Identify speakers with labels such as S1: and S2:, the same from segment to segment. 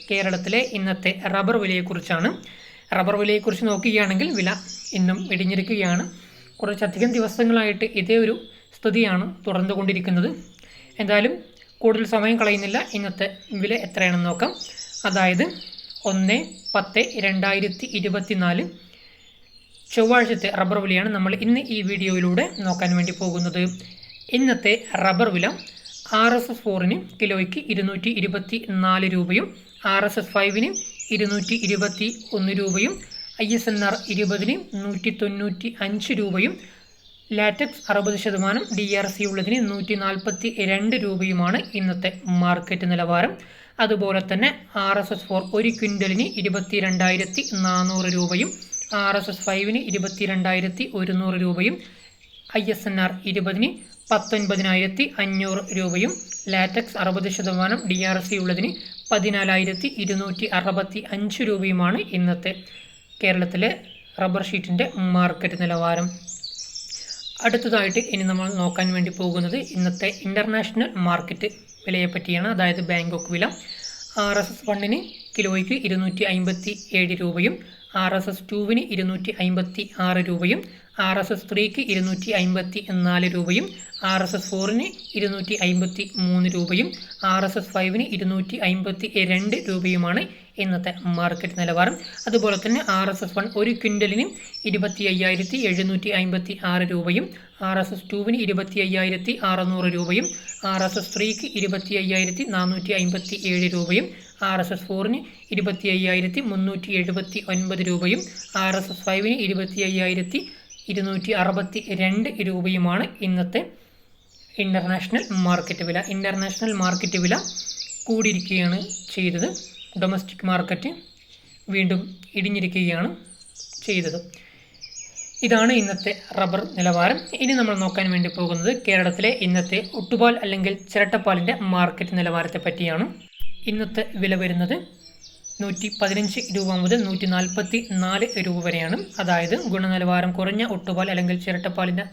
S1: കേരളത്തിലെ ഇന്നത്തെ rubber വിലയെക്കുറിച്ചാണ്. Rubber വിലയെക്കുറിച്ച് നോക്കുകയാണെങ്കിൽ വില ഇന്നും ഇടിഞ്ഞിരിക്കുകയാണ്. കുറച്ചധികം ദിവസങ്ങളായിട്ട് ഇതേ ഒരു സ്ഥിതിയാണ് തുടർന്നുകൊണ്ടിരിക്കുന്നത്. എന്തായാലും കൂടുതൽ സമയം കളയുന്നില്ല, ഇന്നത്തെ വില എത്രയാണെന്ന് നോക്കാം. അതായത് 1/10/2024 ചൊവ്വാഴ്ചത്തെ റബ്ബർ വിലയാണ് നമ്മൾ ഇന്ന് ഈ വീഡിയോയിലൂടെ നോക്കാൻ വേണ്ടി പോകുന്നത്. ഇന്നത്തെ റബ്ബർ വില RSS4 കിലോയ്ക്ക് 224 രൂപയും RSS 5 221 രൂപയും ISNR 20 195 രൂപയും ലാറ്റക്സ് 60% DRC ഉള്ളതിന് 142 രൂപയുമാണ് ഇന്നത്തെ മാർക്കറ്റ് നിലവാരം. അതുപോലെ തന്നെ RSS4 1 ക്വിൻ്റലിന് 22,400 രൂപയും RSS 5 22,100 രൂപയും ISNR 20 19,500 രൂപയും ലാറ്റക്സ് 60% DRC ഉള്ളതിന് 14,265 രൂപയുമാണ് ഇന്നത്തെ കേരളത്തിലെ റബ്ബർ ഷീറ്റിൻ്റെ മാർക്കറ്റ് നിലവാരം. അടുത്തതായിട്ട് ഇനി നമ്മൾ നോക്കാൻ വേണ്ടി പോകുന്നത് ഇന്നത്തെ ഇൻ്റർനാഷണൽ മാർക്കറ്റ് വിലയെ പറ്റിയാണ്. അതായത് ബാങ്കോക്ക് വില. RSS 1 കിലോയ്ക്ക് 257 രൂപയും RSS 2 256 രൂപയും RSS 3 254 രൂപയും RSS 4 253 രൂപയും RSS 5 252 രൂപയുമാണ് ഇന്നത്തെ മാർക്കറ്റ് നിലവാരം. അതുപോലെ തന്നെ RSS 1 1 ക്വിൻ്റലിന് 25,756 രൂപയും RSS 2 25,600 രൂപയും RSS 3 25,457 രൂപയും RSS 4 25,379 രൂപയും RSS 5 25,262 രൂപയുമാണ് ഇന്നത്തെ ഇൻ്റർനാഷണൽ മാർക്കറ്റ് വില. ഇൻ്റർനാഷണൽ മാർക്കറ്റ് വില കൂടിയിരിക്കുകയാണ് ചെയ്തത്. ഡൊമസ്റ്റിക് മാർക്കറ്റ് വീണ്ടും ഇടിഞ്ഞിരിക്കുകയാണ് ചെയ്തത്. ഇതാണ് ഇന്നത്തെ റബ്ബർ നിലവാരം. ഇനി നമ്മൾ നോക്കാൻ വേണ്ടി പോകുന്നത് കേരളത്തിലെ ഇന്നത്തെ ഒട്ടുപാൽ അല്ലെങ്കിൽ ചിരട്ടപ്പാലിൻ്റെ മാർക്കറ്റ് നിലവാരത്തെ പറ്റിയാണ്. ഇന്നത്തെ വില വരുന്നത് 115 രൂപ മുതൽ 144 രൂപ വരെയാണ്. അതായത് ഗുണനിലവാരം കുറഞ്ഞ ഒട്ടുപാൽ അല്ലെങ്കിൽ ചിരട്ടപ്പാലിൻ്റെ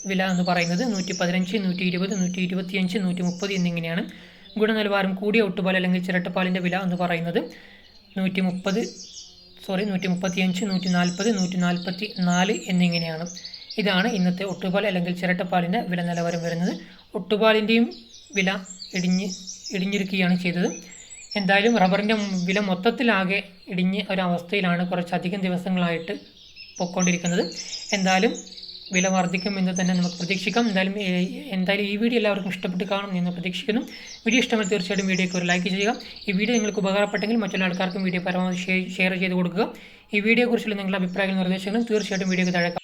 S1: വില എന്ന് പറയുന്നത് 115, 120, 125, 130 എന്നിങ്ങനെയാണ്. ഗുണനിലവാരം കൂടിയ ഒട്ടുപാൽ അല്ലെങ്കിൽ ചിരട്ടപ്പാലിൻ്റെ വില എന്ന് പറയുന്നത് 135, 140, 144 എന്നിങ്ങനെയാണ്. ഇതാണ് ഇന്നത്തെ ഒട്ടുപാൽ അല്ലെങ്കിൽ ചിരട്ടപ്പാലിൻ്റെ വില നിലവാരം വരുന്നത്. ഒട്ടുപാലിൻ്റെയും വില ഇടിഞ്ഞിരിക്കുകയാണ് ചെയ്തത്. എന്തായാലും റബ്ബറിൻ്റെ വില മൊത്തത്തിലാകെ ഇടിഞ്ഞ് ഒരവസ്ഥയിലാണ് കുറച്ചധികം ദിവസങ്ങളായിട്ട് പൊയ്ക്കൊണ്ടിരിക്കുന്നത്. എന്തായാലും വില വർദ്ധിക്കുമെന്ന് തന്നെ നമുക്ക് പ്രതീക്ഷിക്കാം. എന്തായാലും ഈ വീഡിയോ എല്ലാവർക്കും ഇഷ്ടപ്പെട്ട് കാണും എന്ന് പ്രതീക്ഷിക്കുന്നു. വീഡിയോ ഇഷ്ടമായി തീർച്ചയായിട്ടും വീഡിയോയ്ക്ക് ഒരു ലൈക്ക് ചെയ്യുക. ഈ വീഡിയോ നിങ്ങൾക്ക് ഉപകാരപ്പെട്ടെങ്കിൽ മറ്റുള്ള ആൾക്കാർക്കും വീഡിയോ പരമാവധി ഷെയർ ചെയ്ത് കൊടുക്കുക. ഈ വീഡിയോയെക്കുറിച്ചുള്ള നിങ്ങളുടെ അഭിപ്രായങ്ങളും നിർദ്ദേശങ്ങളും തീർച്ചയായിട്ടും വീഡിയോയ്ക്ക് താഴെ